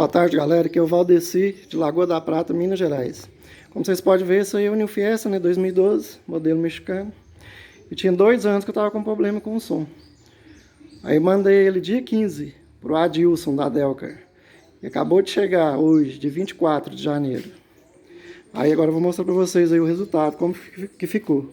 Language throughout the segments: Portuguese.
Boa tarde, galera. Aqui é o Valdeci, de Lagoa da Prata, Minas Gerais. Como vocês podem ver, isso aí é o New Fiesta, né, 2012, modelo mexicano. E tinha 2 anos que eu tava com problema com o som. Aí eu mandei ele dia 15 pro Adilson da Delcar. E acabou de chegar hoje, dia 24 de janeiro. Aí agora eu vou mostrar pra vocês aí o resultado, como que ficou.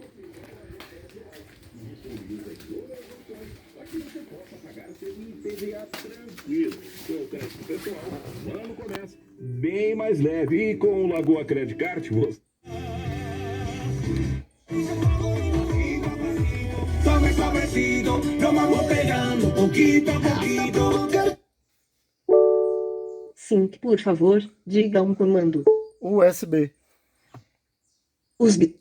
O ano começa bem mais leve e com o Lagoa Credit Card você... Sim, por favor, diga um comando. USB. USB.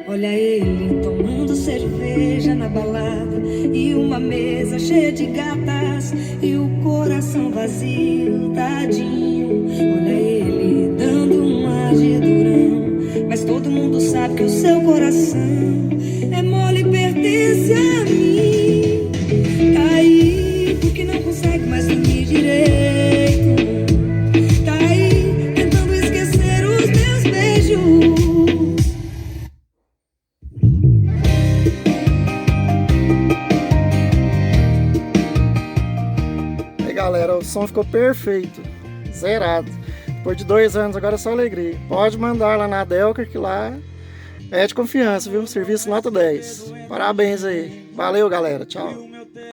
Olha ele tomando cerveja na balada e uma mesa cheia de gatas e o coração vazio, tadinho. Olha ele dando um ar de durão, mas todo mundo sabe que o seu coração é mole e pertence a mim. Tá aí porque não consegue mais dormir direito. Tá aí tentando esquecer os meus beijos. Galera, o som ficou perfeito, zerado. Depois de 2 anos, agora é só alegria. Pode mandar lá na Delcar, que lá é de confiança, viu? Serviço nota 10. Parabéns aí. Valeu, galera. Tchau.